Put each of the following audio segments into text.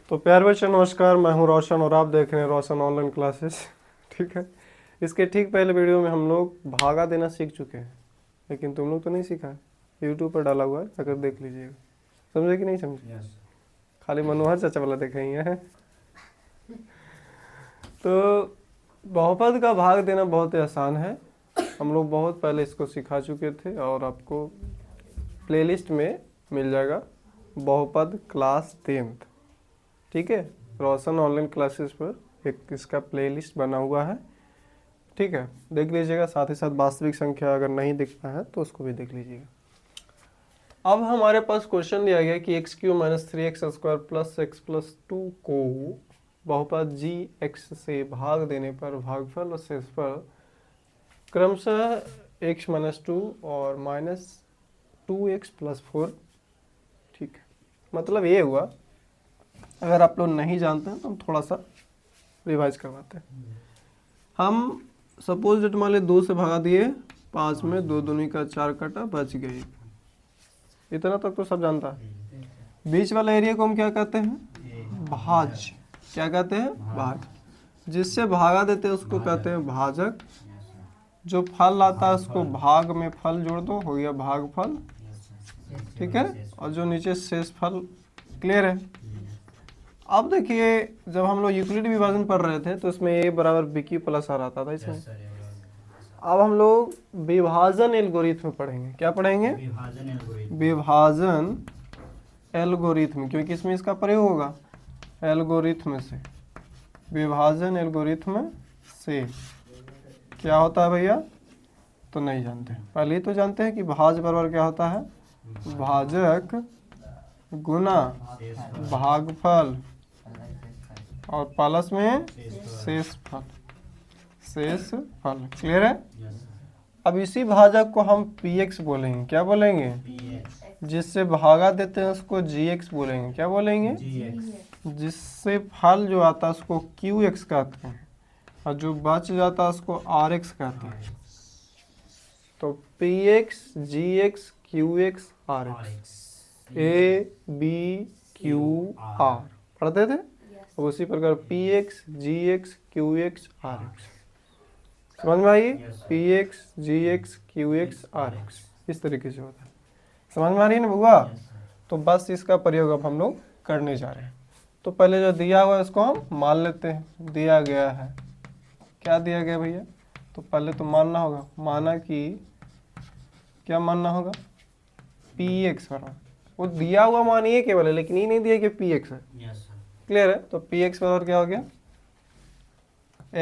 तो प्यारे बच्चों नमस्कार, मैं हूं रोशन और आप देख रहे हैं रोशन ऑनलाइन क्लासेस। ठीक है। इसके ठीक पहले वीडियो में हम लोग भागा देना सीख चुके हैं, लेकिन तुम लोग तो नहीं सीखा है। यूट्यूब पर डाला हुआ है, अगर देख लीजिएगा। समझे कि नहीं समझे? खाली मनोहर चाचा वाला देखे ही है। तो बहुपद का भाग देना बहुत ही आसान है। हम लोग बहुत पहले इसको सिखा चुके थे और आपको प्लेलिस्ट में मिल जाएगा बहुपद क्लास 10th। ठीक है, रोशन ऑनलाइन क्लासेस पर एक इसका प्लेलिस्ट बना हुआ है। ठीक है, देख लीजिएगा। साथ ही साथ वास्तविक संख्या अगर नहीं दिखता है तो उसको भी देख लीजिएगा। अब हमारे पास क्वेश्चन दिया गया कि x³ - 3x² + x+2 को बहुपद g(x) से भाग देने पर भागफल और शेषफल क्रमशः x - 2 और -2x + 4। ठीक है, मतलब ये हुआ। अगर आप लोग नहीं जानते हैं तो हम थोड़ा सा रिवाइज करवाते हैं। हम सपोज डेट मान ली 2 से भगा दिए 5 में, 2 दूनी का 4 कटा, बच गई। इतना तक तो सब जानता है। बीच वाला एरिया को हम क्या कहते हैं? भाज। क्या कहते हैं? भाज। जिससे भागा देते हैं उसको कहते हैं भाजक। जो फल आता है उसको भाग में फल जोड़ दो, हो गया भागफल। ठीक है, और जो नीचे शेष फल। क्लियर है? अब देखिए, जब हम लोग यूक्लिड विभाजन पढ़ रहे थे तो इसमें a = bq + r आता था इसमें। अब हम लोग विभाजन एल्गोरिथम पढ़ेंगे। क्या पढ़ेंगे? विभाजन एल्गोरिथम, क्योंकि इसमें इसका प्रयोग होगा एल्गोरिथम से। विभाजन एल्गोरिथम से क्या होता है भैया? तो नहीं जानते। पहले ही तो जानते हैं कि भाज बराबर क्या होता है? भाजक गुना भागफल और प्लस में शेषफल। शेषफल। क्लियर है? अब इसी भाजक को हम px बोलेंगे। क्या बोलेंगे? जिससे भागा देते हैं उसको gx बोलेंगे। क्या बोलेंगे? जिससे फल जो आता है उसको qx कहते हैं और जो बच जाता है उसको rx कहते हैं। तो px, gx, qx, rx, a b q r पढ़ते थे। उसी प्रकार px, gx, qx, rx। समझ में आई? px, gx, qx, rx इस तरीके से होता है। समझ में आ रही है ना बुआ? तो बस इसका प्रयोग अब हम लोग करने जा रहे हैं। तो पहले जो दिया हुआ है उसको हम मान लेते हैं। दिया गया है, क्या दिया गया भैया? तो पहले तो मानना होगा। माना कि क्या मानना होगा? px बराबर, वो दिया हुआ मानिए केवल है, लेकिन ये नहीं दिया कि px है। क्लियर है? तो px बराबर क्या हो गया?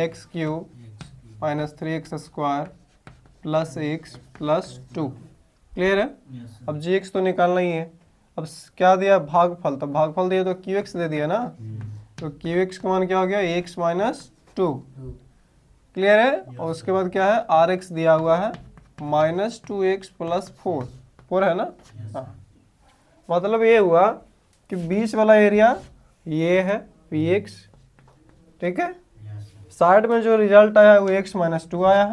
x³ - 3x² + x + 2। क्लियर है? अब gx तो निकालना ही है। अब क्या दिया? भागफल। तो भागफल दिया तो qx दे दिया ना। तो qx का मान क्या हो गया? x - 2। क्लियर है? और उसके बाद क्या है? rx दिया हुआ है -2x + 4। 4 है ना? हाँ, मतलब ये हुआ कि बीच वाला एरिया ये है px। ठीक है, साइड में जो रिजल्ट आया है वो x - 2 आया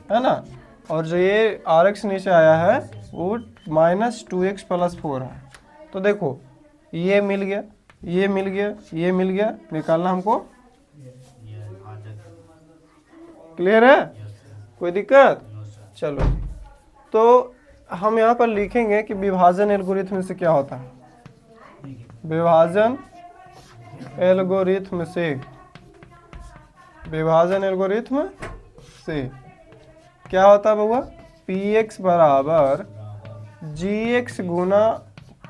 है ना। और जो ये rx नीचे आया है वो -2x + 4 है। तो देखो, ये मिल गया, ये मिल गया, ये मिल गया। निकालना हमको। क्लियर है? कोई दिक्कत? चलो, तो हम यहाँ पर लिखेंगे कि विभाजन एल्गोरिथम से क्या होता है। विभाजन एल्गोरिथम से, विभाजन एल्गोरिथम से क्या होता है बउआ? px बराबर gx गुना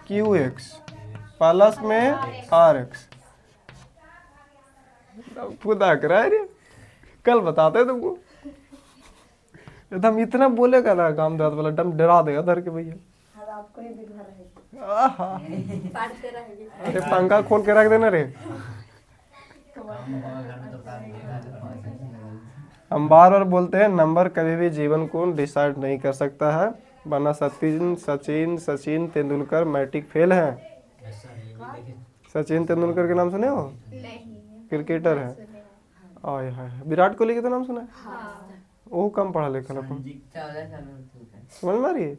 qx प्लस में rx। खुदा करा रे, कल बताते तुमको। एकदम इतना बोलेगा ना काम दाद वाला, एकदम डरा देगा धर के भैया। अरे पंखा खोल के रख देना रे। हम बार बार बोलते हैं, नंबर कभी भी जीवन को डिसाइड नहीं कर सकता है। वरना सचिन तेंदुलकर मैट्रिक फेल हैं। सचिन तेंदुलकर के नाम सुने हो? क्रिकेटर है। आय हाय, विराट कोहली के तो नाम सुना है? वो कम पढ़ा लिखा अपन। समझ में आ रही है?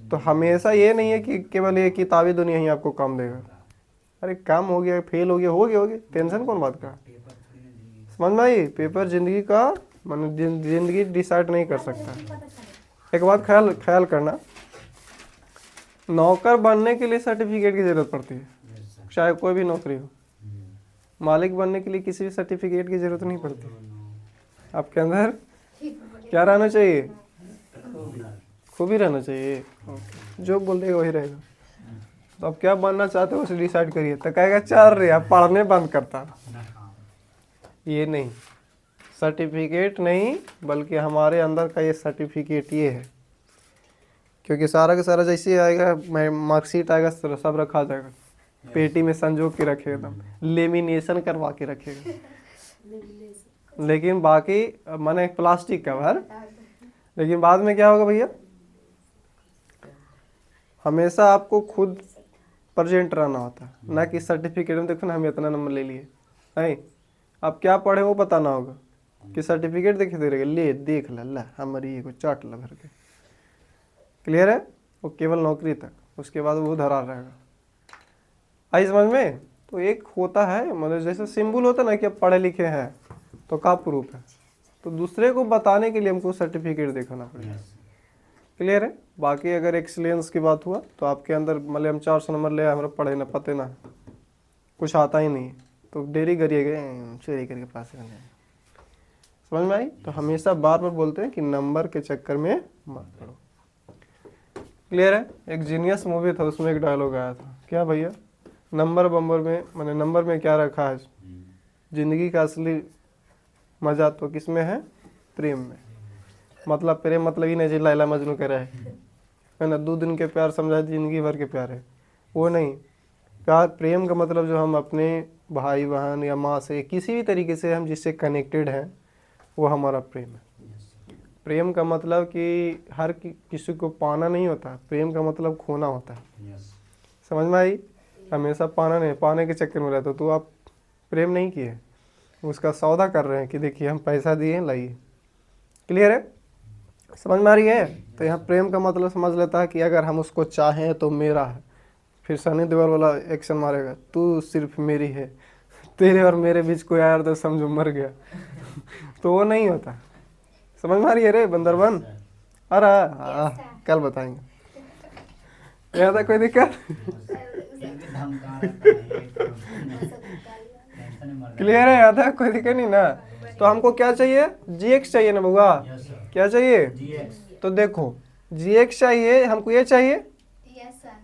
तो हमेशा ये नहीं है कि केवल ये किताबी दुनिया ही आपको काम देगा। अरे काम हो गया, फेल हो गया, हो गया, टेंशन कौन बात का। समझ में आई, पेपर जिंदगी का मतलब जिंदगी डिसाइड नहीं कर सकता। एक बात ख्याल ख्याल करना, नौकर बनने के लिए सर्टिफिकेट की जरूरत पड़ती है, चाहे कोई भी नौकरी हो। मालिक बनने के लिए किसी भी सर्टिफिकेट की जरूरत नहीं पड़ती। आपके अंदर क्या रहना चाहिए, खूबी रहना चाहिए। जो बोल देगा वही रहेगा। तो अब क्या बनना चाहते हो उसे डिसाइड करिए। तो कहेगा चल रही है, पढ़ने बंद करता, ये नहीं, सर्टिफिकेट नहीं, बल्कि हमारे अंदर का ये सर्टिफिकेट ये है। क्योंकि सारा का सारा जैसे आएगा, मार्कशीट आएगा, सब रखा जाएगा, पेटी में संजो के रखेगा, एकदम लेमिनेशन करवा के रखेगा। लेकिन बाकी माने प्लास्टिक कवर, लेकिन बाद में क्या होगा भैया, हमेशा आपको खुद प्रेजेंट रहना होता है, ना कि सर्टिफिकेट में देखो ना हम इतना नंबर ले लिए। नहीं, आप क्या पढ़े वो पता ना होगा, कि सर्टिफिकेट देखे दे रहे ले देख ला हमारी ये को चाट ला भर के। क्लियर है, वो केवल नौकरी तक, उसके बाद वो धरा रहेगा। आई समझ में। तो एक होता है मतलब जैसे सिंबल होता है ना कि आप पढ़े लिखे हैं तो का प्रूफ है, तो दूसरे को बताने के लिए हमको सर्टिफिकेट दिखाना पड़ेगा। क्लियर है। बाकी अगर एक्सीलेंस की बात हुआ तो आपके अंदर मतलब हम 400 नंबर ले आए, हमारा पढ़े ना पते ना कुछ आता ही नहीं, तो डेरी करिए गए चोरी करके पास करने। समझ में आई। तो हमेशा बार बार बोलते हैं कि नंबर के चक्कर में मत पड़ो। क्लियर है। एक जीनियस मूवी था, उसमें एक डायलॉग आया था, क्या भैया, नंबर बम्बर में मैंने नंबर में क्या रखा है, जिंदगी का असली मजा तो किसमें है, प्रेम में। मतलब प्रेम मतलब ही नहीं जी लैला मजनू कह रहा है ना, 2 दिन के प्यार समझा जिंदगी भर के प्यार है, वो नहीं। प्यार प्रेम का मतलब जो हम अपने भाई बहन या माँ से किसी भी तरीके से हम जिससे कनेक्टेड हैं वो हमारा प्रेम है। प्रेम का मतलब कि हर किसी को पाना नहीं होता, प्रेम का मतलब खोना होता है। समझ में आई। हमेशा पाना नहीं, पाने के चक्कर में रहते हो तो आप प्रेम नहीं किए, उसका सौदा कर रहे हैं कि देखिए हम पैसा दिए लाइए। क्लियर है, समझ में आ रही है। तो यहाँ प्रेम का मतलब समझ लेता है कि अगर हम उसको चाहें तो मेरा है। फिर सनी देओल वाला एक्शन मारेगा, तू सिर्फ मेरी है, तेरे और मेरे बीच कोई आया तो समझो मर गया। तो वो नहीं होता। समझ में आ रही है रे बंदरबन। अरे कल बताएंगे। यहाँ था कोई दिक्कत। क्लियर है, यहाँ था कोई दिक्कत नहीं ना। तो हमको क्या चाहिए, GX चाहिए ना बुआ, क्या चाहिए। तो देखो GX चाहिए हमको, ये चाहिए,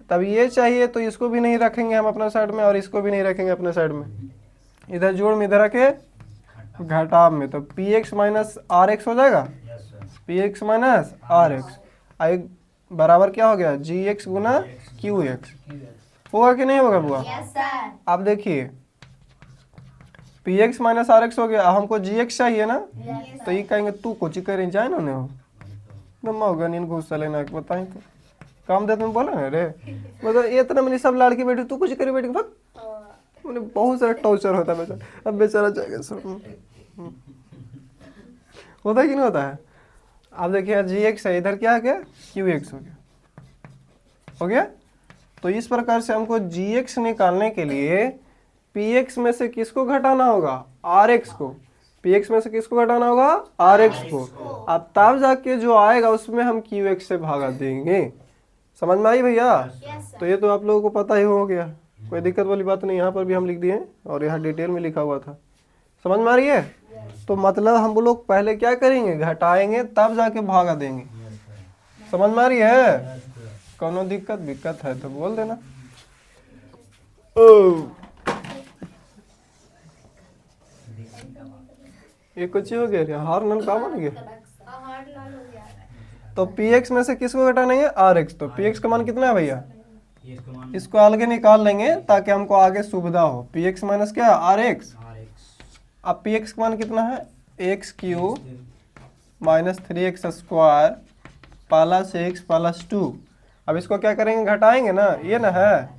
तब ये चाहिए, तो इसको भी नहीं रखेंगे हम अपना साइड में और इसको भी नहीं रखेंगे अपने साइड में, इधर जोड़ में इधर रखे घटाव में, तो PX माइनस RX हो जाएगा। PX माइनस RX आई बराबर क्या हो गया, GX गुना QX। होगा कि नहीं होगा बुआ। आप देखिए PX माइनस RX हो गया, अब हमको GX चाहिए ना। तो ये कहेंगे तू कुछ करें जाए ना हो होगा नींद घुस लेना बताए तो काम देते में बोला ना रे, मतलब ये इतना मैंने सब लड़की बैठी तू कुछ करे बैठी भाग, मैंने बहुत सारा टॉर्चर होता है बेचारा। अब बेचारा जाएगा सब होता है कि नहीं होता है। आप देखिए GX है, इधर क्या आ गया QX हो गया, हो गया। तो इस प्रकार से हमको GX निकालने के लिए PX में से किसको घटाना होगा, RX को। PX में से किसको घटाना होगा, RX को। अब तब जाके जो आएगा उसमें हम QX से भागा देंगे। समझ में आई भैया। तो ये तो आप लोगों को पता ही हो गया, कोई दिक्कत वाली बात नहीं। यहाँ पर भी हम लिख दिए और यहाँ डिटेल में लिखा हुआ था। समझ में आ रही है। तो मतलब हम लोग पहले क्या करेंगे, घटाएंगे तब जाके भागा देंगे। समझ में आ रही है। कोनो दिक्कत है तो बोल देना। ये कुछ हो गया, हार नन काम हो गया। तो PX में से किसको घटाना है, RX। तो PX का मान कितना है भैया, इसको अलग निकाल लेंगे ताकि हमको आगे सुविधा हो। PX माइनस क्या, RX। अब PX का मान कितना है, x³ minus 3x square plus x plus 2। अब इसको क्या करेंगे, घटाएंगे ना, ये ना है।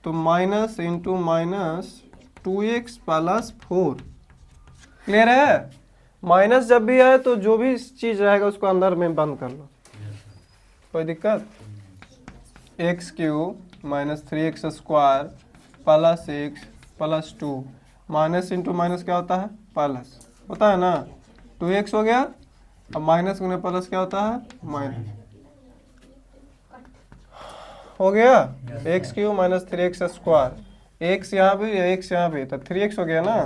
तो minus into minus 2x plus 4। Clear है। माइनस जब भी आए तो जो भी चीज रहेगा उसको अंदर में बंद कर लो, कोई दिक्कत। x³ minus 3x square plus x plus 2 minus into minus क्या होता है प्लस होता है ना 2x हो गया। अब माइनस गुने प्लस क्या होता है माइनस हो गया x Q minus 3x square x यहाँ भी एक्स यहाँ भी तो 3x हो गया ना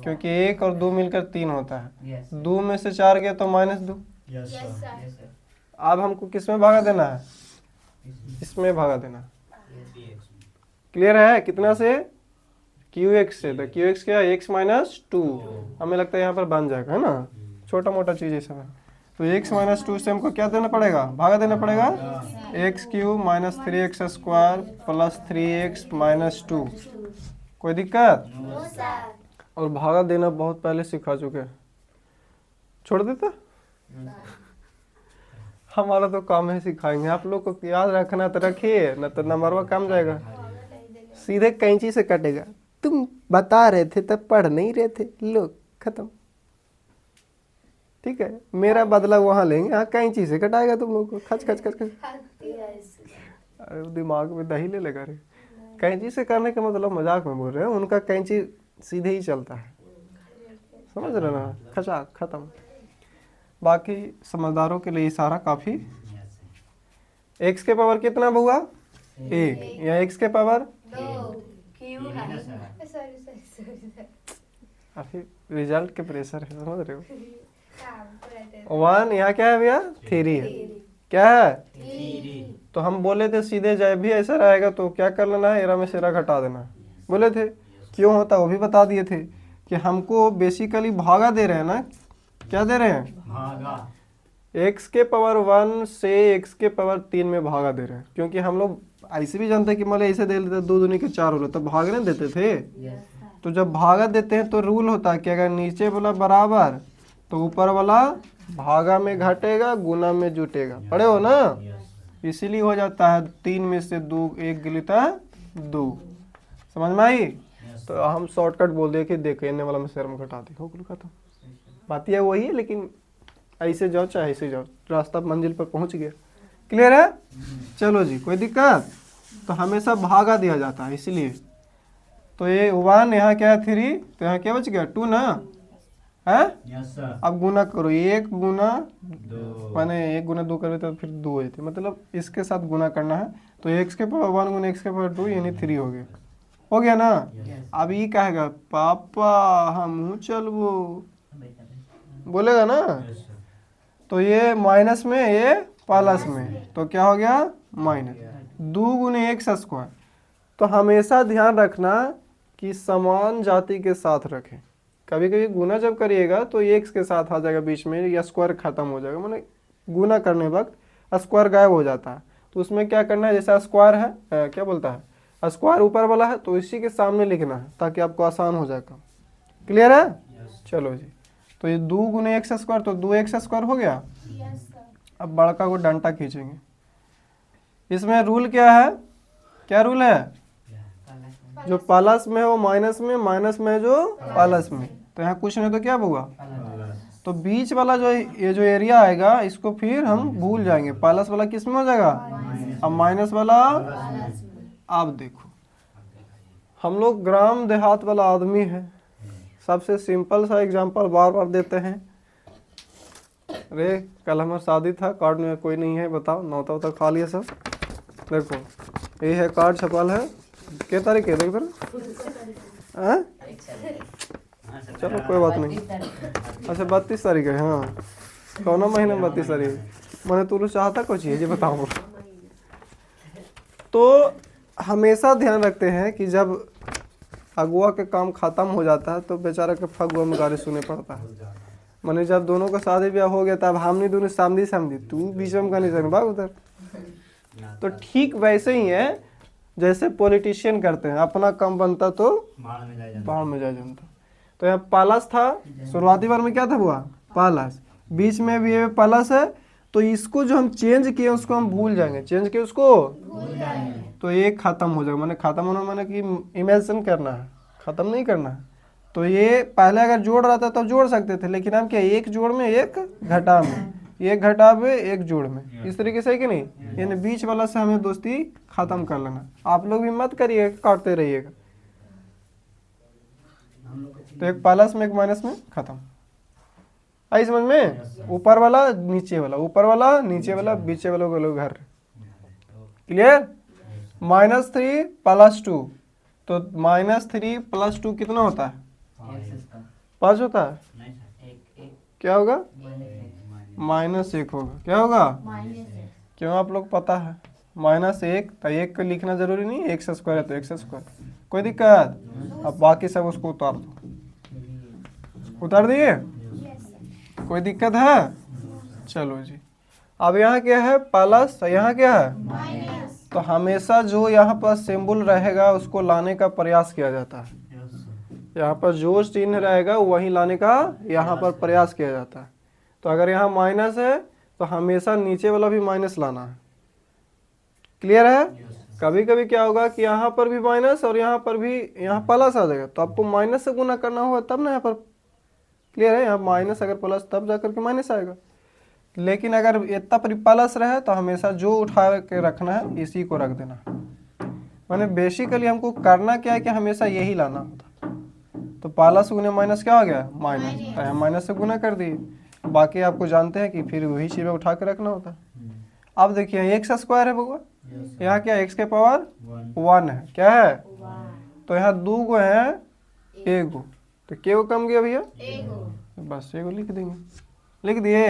क्योंकि 1 और 2 मिलकर 3 होता है 2 में से 4 गया तो -2। अब हमको किस में भागा देना है इसमें भागा देना। क्लियर है कितना से QX से तो QX क्या x -2 हमें लगता है यहाँ पर बन जाएगा है ना छोटा मोटा चीज़ ये सब है। तो x -2 से हमको क्या देना पड़ेगा भागा देना पड़ेगा x³ minus 3x square plus 3x minus 2 कोई दिक्कत और भागा देना बहुत पहले सिखा चुके हैं छोड़ देता हमारा तो काम है सिखाएंगे आप लोग को याद रखना तो रखिए न तो नंबरवा कम जाएगा सीधे कैंची से कटेगा तुम बता रहे थे तब पढ़ नहीं रहे थे लो खत्म ठीक है मेरा बदला वहां लेंगे हाँ कैंची से कटाएगा तुम लोग को खच खच खच खच अरे दिमाग में दही ले लगा रे कैंची से करने का मतलब मजाक में बोल रहे हैं उनका कैंची सीधे ही चलता है समझ रहे ना खचा खत्म। बाकी समझदारों के लिए इशारा काफी। x के पावर कितना हुआ 1 या x के पावर अभी रिजल्ट के प्रेशर है समझ रहे हो 1 यहाँ क्या है भैया 3 है क्या है तो हम बोले थे सीधे जब भी ऐसा रहेगा तो क्या कर लेना है एरा में सेरा घटा देना बोले थे क्यों होता वो भी बता दिए थे कि हमको बेसिकली भागा दे रहे हैं ना क्या दे रहे हैं भागा x के पावर 1 से x के पावर 3 में भागा दे रहे हैं क्योंकि हम लोग ऐसे भी जानते हैं कि मान ऐसे दे लेते 2 दूनी के 4 होता तो भागने देते थे तो जब भागा देते हैं तो रूल होता है कि अगर नीचे वाला बराबर तो ऊपर वाला भागा में घटेगा गुना में जुटेगा पढ़े हो ना इसीलिए हो जाता है 3 में से 2 1 गिलता 2 समझ में आई तो हम शॉर्टकट बोल दिए कि देखो इन्ने वाला में शेर में घटा दी हो खत्म बात यह वही है लेकिन ऐसे जाओ चाहे ऐसे जाओ रास्ता मंजिल पर पहुंच गया। क्लियर है चलो जी कोई दिक्कत तो हमेशा भागा दिया जाता है इसलिए तो ये 1 यहाँ क्या है 3 तो यहाँ क्या बच गया 2 ना है अब गुना करो 1 गुना 2 माने 1 गुना 2 करोगे तो फिर 2 हो जाते मतलब इसके साथ गुना करना है तो x के पावर 1 गुना x के पावर 2 यानी 3 हो गया ना। अब ये कहेगा पापा हम चलबो बोलेगा ना तो ये माइनस में ये प्लस में तो क्या हो गया माइनस 2 गुने x स्क्वायर तो हमेशा ध्यान रखना कि समान जाति के साथ रखें कभी कभी गुना जब करिएगा तो x के साथ आ जाएगा बीच में या स्क्वायर खत्म हो जाएगा मतलब गुना करने वक्त स्क्वायर गायब हो जाता है तो उसमें क्या करना है जैसा स्क्वायर है क्या बोलता है स्क्वायर ऊपर वाला है तो इसी के सामने लिखना है ताकि आपको आसान हो जाएगा। क्लियर है चलो जी तो ये 2 गुने x स्क्वायर तो 2x स्क्वायर हो गया। अब बड़का को डंटा खींचेंगे इसमें रूल क्या है क्या रूल है जो प्लस में हो माइनस में जो प्लस में तो यहाँ कुछ नहीं तो क्या होगा तो बीच वाला जो ये जो एरिया आएगा इसको फिर हम भूल जाएंगे प्लस वाला किस में हो जाएगा अब माइनस वाला। अब देखो हम लोग ग्राम देहात वाला आदमी है सबसे सिंपल सा एग्जांपल बार बार देते हैं। अरे कल हमारा शादी था कार्ड में कोई नहीं है बताओ नौता उता खा लिया सब देखो ये है कार्ड छपाल है क्या तारीख है देख चलो कोई बात नहीं अच्छा 32 तारीख है हाँ कौन महीने में 32 तारीख मैंने तू चाहता कुछ ये बताऊँ तो हमेशा ध्यान रखते हैं कि जब अगुआ के काम खत्म हो जाता है तो बेचारा के फगुआ में गाली सुने पड़ता है मैंने जब दोनों का शादी ब्याह हो गया तब हमने दोनों समझी तू बीच में गाली सुन भाग उधर तो ठीक वैसे ही है जैसे पॉलिटिशियन करते हैं अपना काम बनता तो बाहर में जा जनता तो यहाँ प्लस था शुरुआती बार में क्या था हुआ प्लस बीच में भी ये प्लस है तो इसको जो हम चेंज किए उसको हम भूल जाएंगे चेंज किए उसको तो ये खत्म हो जाएगा मैंने खत्म होना मैंने कि इमेजिन करना है खत्म नहीं करना है तो ये पहले अगर जोड़ रहा था तो जोड़ सकते थे लेकिन हम क्या एक जोड़ में एक घटा में एक घटावे एक जोड़ में, इस तरीके से है कि नहीं। यानी बीच वाला से हमें दोस्ती खत्म कर लेना। आप लोग भी मत करिएगा, काटते रहिएगा। तो एक प्लस में एक माइनस में खत्म। आई समझ में? ऊपर वाला नीचे वाला, ऊपर वाला नीचे वाला, बीच वाला को लोग घर। क्लियर? -3 + 2, तो -3 + 2 कितना होता है? 5 होता है। क्या होगा? -1 होगा। क्या होगा? क्यों? आप लोग पता है -1, तो 1 को लिखना जरूरी नहीं, x² है तो x²। कोई दिक्कत? अब बाकी सब उसको उतार दो। उतार दिए? कोई दिक्कत है? चलो जी। अब यहाँ क्या है? प्लस, यहाँ क्या है? तो हमेशा जो यहाँ पर सिंबल रहेगा उसको लाने का प्रयास किया जाता है। यहाँ पर जो चिन्ह रहेगा वही लाने का यहाँ पर प्रयास किया जाता है। तो अगर यहाँ माइनस है तो हमेशा नीचे वाला भी माइनस लाना है। क्लियर है? कभी कभी क्या होगा कि यहाँ पर भी माइनस और यहाँ पर भी, यहाँ प्लस आ जाएगा, तो आपको माइनस से गुना करना होगा तब ना यहाँ पर। क्लियर है? यहाँ माइनस अगर प्लस तब जा करके माइनस आएगा। लेकिन अगर इतना पर प्लस रहे तो हमेशा जो उठा के रखना है इसी को रख देना। मैंने बेसिकली हमको करना क्या है कि हमेशा यही लाना होता। तो प्लस गुने माइनस क्या हो गया? माइनस। तो हम माइनस से गुना कर दिए। बाकी आपको जानते हैं कि फिर वही चीज़ें उठा के रखना होता है। अब देखिए x² है बउआ, यहाँ क्या x के पावर 1 है। क्या है? तो यहाँ 2 गो है, 1 गो, तो क्या गो कम गया भैया? बस 1 गो लिख देंगे। लिख दिए?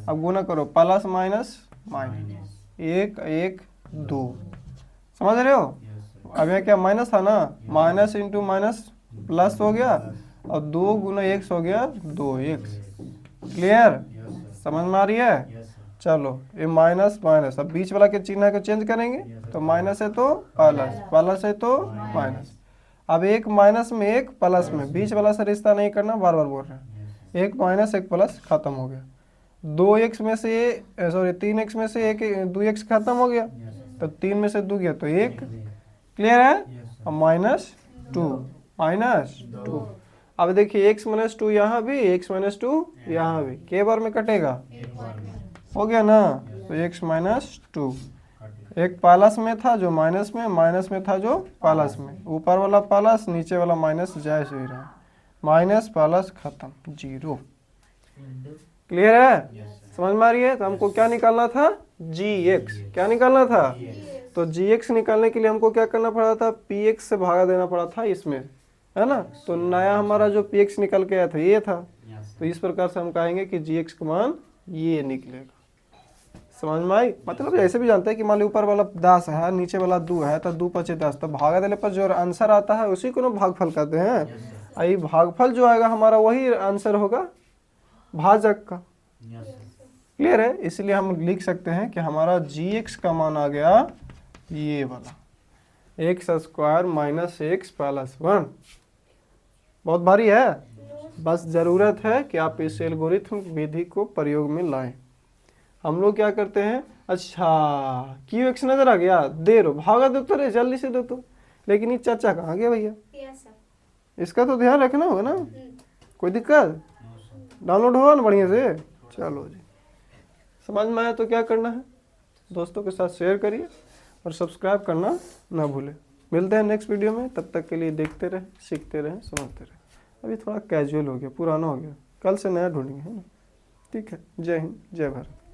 अब गुना करो, प्लस माइनस माइनस, 1 1 2। समझ रहे हो? अब यहाँ क्या माइनस था ना, माइनस इंटू माइनस प्लस हो गया, और 2 गुना x हो गया 2x। क्लियर? समझ में आ रही है? चलो ये माइनस माइनस, अब बीच वाला के चिन्ह को चेंज करेंगे, तो माइनस है तो प्लस, प्लस है तो माइनस। अब एक माइनस में एक प्लस में, बीच वाला से रिश्ता नहीं करना, बार बार बोल रहे हैं। एक माइनस एक प्लस खत्म हो गया। 2x में से, सॉरी 3x में से एक 2x खत्म हो गया, तो 3 में से 2 गया तो 1। क्लियर है? अब -2, -2। अब देखिए x - 2 यहाँ भी, x - 2 यहाँ भी, के बार में कटेगा? हो गया ना। तो x - 2, एक प्लस में था जो माइनस में था जो प्लस में, ऊपर वाला प्लस नीचे वाला माइनस जैसे ही रहा, माइनस प्लस खत्म, 0। क्लियर है? समझ में आ रही है? तो हमको क्या निकालना था? gx। क्या निकालना था? तो gx निकालने के लिए हमको क्या करना पड़ा था? px से भागा देना पड़ा था इसमें, है ना। तो नया हमारा जो px निकल के आया था ये था। तो इस प्रकार से हम कहेंगे कि gx का मान ये निकलेगा। समझ में आई? मतलब ऐसे भी जानते हैं कि मान लो ऊपर वाला 10 है, नीचे वाला 2 है, तो 2 × 5 = 10, तो भागा देने पर जो आंसर आता है उसी को ना भागफल कहते हैं। ये भागफल जो आएगा हमारा वही आंसर होगा भाजक का। क्लियर है? इसलिए हम लिख सकते हैं कि हमारा gx का मान आ गया ये वाला, x² - x + 1। बहुत भारी है। बस ज़रूरत है कि आप इस एल्गोरिथम विधि को प्रयोग में लाएं। हम लोग क्या करते हैं, अच्छा QX नजर आ गया, दे रो, भागा दो तो रे, जल्दी से दो तो। लेकिन ये चाचा कहाँ गया भैया? इसका तो ध्यान रखना होगा ना। कोई दिक्कत? डाउनलोड होगा ना बढ़िया से? चलो जी, समझ में आया तो क्या करना है, दोस्तों के साथ शेयर करिए और सब्सक्राइब करना ना भूलें। मिलते हैं नेक्स्ट वीडियो में, तब तक के लिए देखते रहें, सीखते रहें, समझते रहें। अभी थोड़ा कैजुअल हो गया, पुराना हो गया, कल से नया ढूंढेंगे, है ना। ठीक है, जय हिंद, जय भारत।